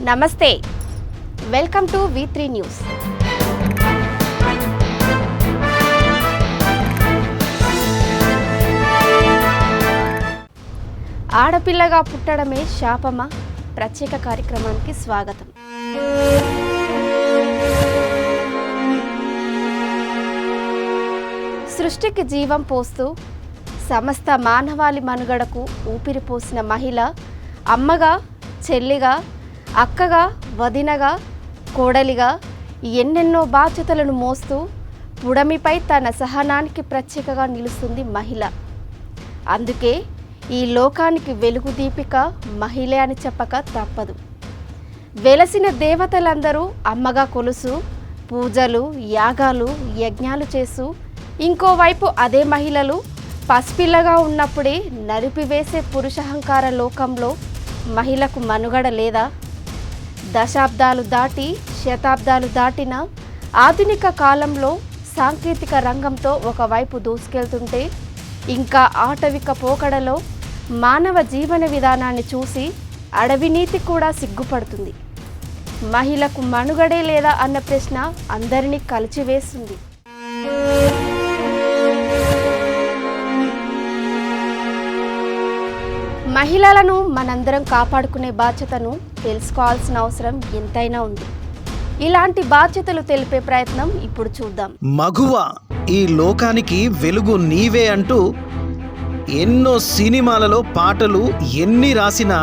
నమస్తే, welcome to V3 news. ఆడపిల్లగా పుట్టడమే శాపమా? ప్రత్యేక కార్యక్రమానికి స్వాగతం. సృష్టికి జీవం పోస్తూ సమస్త మానవాళి మనుగడకు ఊపిరిపోసిన మహిళ అమ్మగా, చెల్లిగా, అక్కగా, వదినగా, కోడలిగా ఎన్నెన్నో బాధ్యతలను మోస్తూ పుడమిపై తన సహనానికి ప్రత్యేకగా నిలుస్తుంది మహిళ. అందుకే ఈ లోకానికి వెలుగు దీపిక మహిళే అని చెప్పక తప్పదు. వెలసిన దేవతలందరూ అమ్మగా కొలుసు పూజలు, యాగాలు, యజ్ఞాలు చేస్తూ ఇంకోవైపు అదే మహిళలు పసిపిల్లగా ఉన్నప్పుడే నలిపివేసే పురుషహంకార లోకంలో మహిళకు మనుగడ లేదా? దశాబ్దాలు దాటి శతాబ్దాలు దాటిన ఆధునిక కాలంలో సాంకేతిక రంగంతో ఒకవైపు దూసుకెళ్తుంటే ఇంకా ఆటవిక పోకడలో మానవ జీవన విధానాన్ని చూసి అడవి నీతి కూడా సిగ్గుపడుతుంది. మహిళకు మనుగడే లేదా అన్న ప్రశ్న అందరినీ కలిచివేస్తుంది. మహిళలను మనందరం కాపాడుకునే బాధ్యతను తెలుసుకోవాల్సిన అవసరం ఎంతైనా ఉంది. ఇలాంటి బాధ్యతలు తెలిపే ప్రయత్నం ఇప్పుడు చూద్దాం. మగువ, ఈ లోకానికి వెలుగు నీవే అంటూ ఎన్నో సినిమాలలో పాటలు ఎన్ని రాసినా,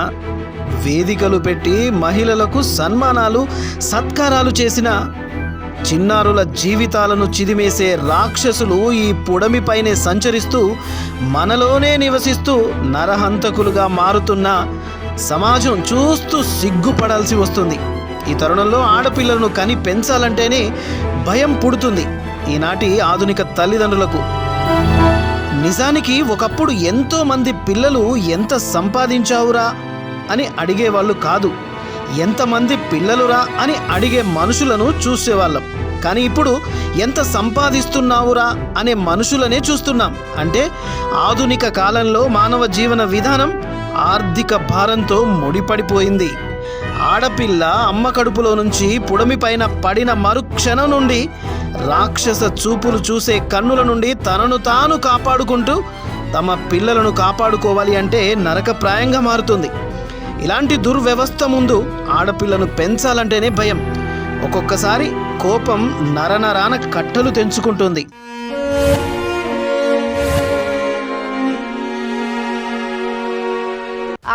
వేదికలు పెట్టి మహిళలకు సన్మానాలు, సత్కారాలు చేసిన చిన్నారుల జీవితాలను చిదిమేసే రాక్షసులు ఈ పుడమిపైనే సంచరిస్తూ మనలోనే నివసిస్తూ నరహంతకులుగా మారుతున్న సమాజం చూస్తూ సిగ్గుపడాల్సి వస్తుంది. ఈ తరుణంలో ఆడపిల్లలను కని పెంచాలంటేనే భయం పుడుతుంది ఈనాటి ఆధునిక తల్లిదండ్రులకు. నిజానికి ఒకప్పుడు ఎంతో మంది పిల్లలు ఎంత సంపాదించావురా అని అడిగేవాళ్ళు కాదు, ఎంతమంది పిల్లలురా అని అడిగే మనుషులను చూసేవాళ్ళం. కానీ ఇప్పుడు ఎంత సంపాదిస్తున్నావురా అనే మనుషులనే చూస్తున్నాం. అంటే ఆధునిక కాలంలో మానవ జీవన విధానం ఆర్థిక భారంతో ముడిపడిపోయింది. ఆడపిల్ల అమ్మ కడుపులో నుంచి పుడమి పైన పడిన మరుక్షణం నుండి రాక్షస చూపులు చూసే కన్నుల నుండి తనను తాను కాపాడుకుంటూ తమ పిల్లలను కాపాడుకోవాలి అంటే నరకప్రాయంగా మారుతుంది. ఇలాంటి దుర్వ్యవస్థ ముందు ఆడపిల్లను పెంచాలంటేనే భయం. ఒక్కొక్కసారి కోపం నరనరాన కట్టలు తెంచుకుంటుంది.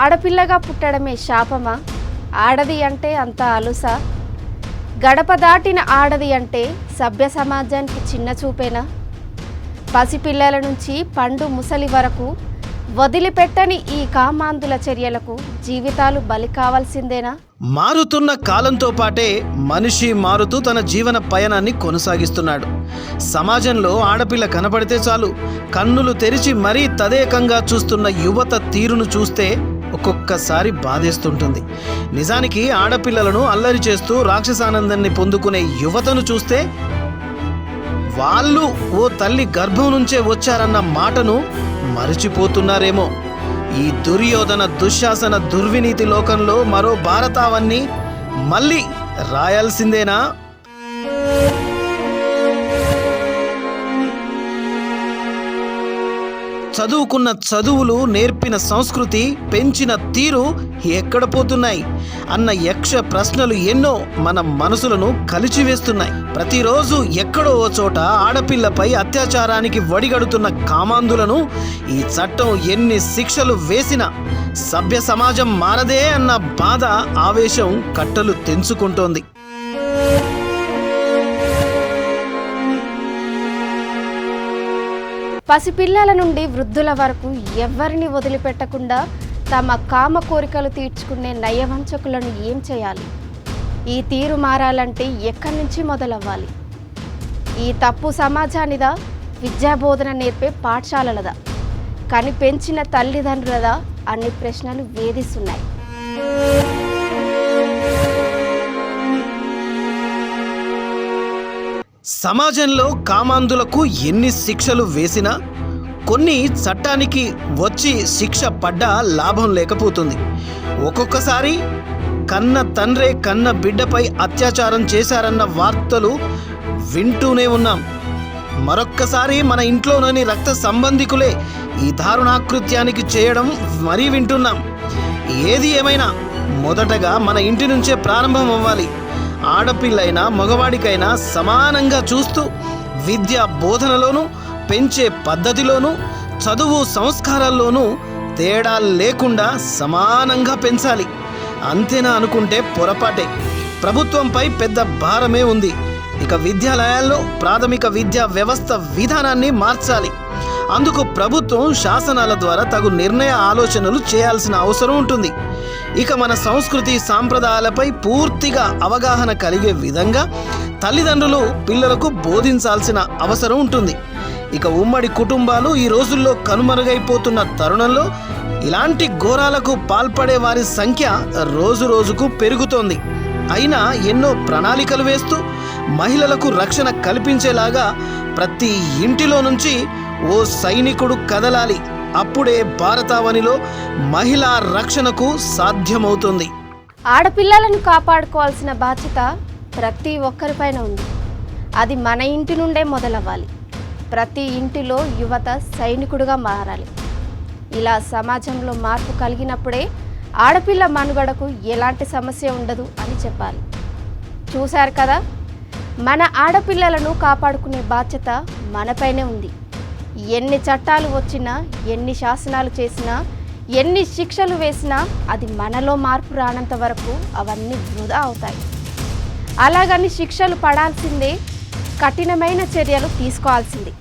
ఆడపిల్లగా పుట్టడమే శాపమా? ఆడది అంటే అంత అలుసా? గడప దాటిన ఆడది అంటే సభ్య సమాజానికి చిన్న చూపేనా? పసిపిల్లల నుంచి పండు ముసలి వరకు వదిలిపెట్టని ఈ కామాంధుల చర్యలకు జీవితాలు బలి కావాల్సిందేనా? మారుతున్న కాలంతో పాటే మనిషి మారుతూ తన జీవన పయనాన్ని కొనసాగిస్తున్నాడు. సమాజంలో ఆడపిల్ల కనపడితే చాలు కన్నులు తెరిచి మరీ తదేకంగా చూస్తున్న యువత తీరును చూస్తే ఒక్కొక్కసారి బాధేస్తుంటుంది. నిజానికి ఆడపిల్లలను అల్లరి చేస్తూ రాక్షసానందాన్ని పొందుకునే యువతను చూస్తే వాళ్ళు ఓ తల్లి గర్భం నుంచే వచ్చారన్న మాటను మరచిపోతున్నారేమో. ఈ దుర్యోధన, దుశ్శాసన, దుర్వినీతి లోకంలో మరో భారతావన్ని మళ్ళీ రాయాల్సిందేనా? చదువుకున్న చదువులు, నేర్పిన సంస్కృతి, పెంచిన తీరు ఎక్కడ పోతున్నాయి అన్న యక్ష ప్రశ్నలు ఎన్నో మన మనసులను కలిచివేస్తున్నాయి. ప్రతిరోజు ఎక్కడో ఓ చోట ఆడపిల్లపై అత్యాచారానికి వడిగడుతున్న కామాంధులను ఈ చట్టం ఎన్ని శిక్షలు వేసినా సభ్య సమాజం మారదే అన్న బాధ, ఆవేశం కట్టలు తెంచుకుంటోంది. పసిపిల్లల నుండి వృద్ధుల వరకు ఎవరిని వదిలిపెట్టకుండా తమ కామ కోరికలు తీర్చుకునే నయవంచకులను ఏం చేయాలి? ఈ తీరు మారాలంటే ఎక్కడి నుంచి మొదలవ్వాలి? ఈ తప్పు సమాజానిదా? విద్యాబోధన నేర్పే పాఠశాలలదా? కని పెంచిన తల్లిదండ్రులదా అనే ప్రశ్నలు వేధిస్తున్నాయి. సమాజంలో కామాంధులకు ఎన్ని శిక్షలు వేసినా కొన్ని చట్టానికి వచ్చి శిక్ష పడ్డా లాభం లేకపోతుంది. ఒక్కొక్కసారి కన్న తండ్రే కన్న బిడ్డపై అత్యాచారం చేశారన్న వార్తలు వింటూనే ఉన్నాం. మరొక్కసారి మన ఇంట్లోని రక్త సంబంధికులే ఈ దారుణాకృత్యానికి చేయడం మరీ వింటున్నాం. ఏది ఏమైనా మొదటగా మన ఇంటి నుంచే ప్రారంభం అవ్వాలి. ఆడపిల్లైనా మగవాడికైనా సమానంగా చూస్తూ విద్యా బోధనలోనూ, పెంచే పద్ధతిలోనూ, చదువు సంస్కారాల్లోనూ తేడా లేకుండా సమానంగా పెంచాలి. అంతేనా అనుకుంటే పొరపాటే. ప్రభుత్వంపై పెద్ద భారమే ఉంది. ఇక విద్యాలయాల్లో ప్రాథమిక విద్యా వ్యవస్థ విధానాన్ని మార్చాలి. అందుకు ప్రభుత్వం శాసనాల ద్వారా తగు నిర్ణయ ఆలోచనలు చేయాల్సిన అవసరం ఉంటుంది. ఇక మన సంస్కృతి సాంప్రదాయాలపై పూర్తిగా అవగాహన కలిగే విధంగా తల్లిదండ్రులు పిల్లలకు బోధించాల్సిన అవసరం ఉంటుంది. ఇక ఉమ్మడి కుటుంబాలు ఈ రోజుల్లో కనుమరుగైపోతున్న తరుణంలో ఇలాంటి ఘోరాలకు పాల్పడే వారి సంఖ్య రోజు రోజుకు పెరుగుతోంది. అయినా ఎన్నో ప్రణాళికలు వేస్తూ మహిళలకు రక్షణ కల్పించేలాగా ప్రతి ఇంటిలో నుంచి ఓ సైనికుడు కదలాలి. అప్పుడే భారతావనిలో మహిళా రక్షణకు సాధ్యమవుతుంది. ఆడపిల్లలను కాపాడుకోవాల్సిన బాధ్యత ప్రతి ఒక్కరిపైన ఉంది. అది మన ఇంటి నుండే మొదలవ్వాలి. ప్రతి ఇంటిలో యువత సైనికుడుగా మారాలి. ఇలా సమాజంలో మార్పు కలిగినప్పుడే ఆడపిల్ల మనుగడకు ఎలాంటి సమస్య ఉండదు అని చెప్పాలి. చూశారు కదా, మన ఆడపిల్లలను కాపాడుకునే బాధ్యత మనపైనే ఉంది. ఎన్ని చట్టాలు వచ్చినా, ఎన్ని శాసనాలు చేసినా, ఎన్ని శిక్షలు వేసినా అది మనలో మార్పు రానంత వరకు అవన్నీ వృధా అవుతాయి. అలాగని శిక్షలు పడాల్సిందే, కఠినమైన చర్యలు తీసుకోవాల్సిందే.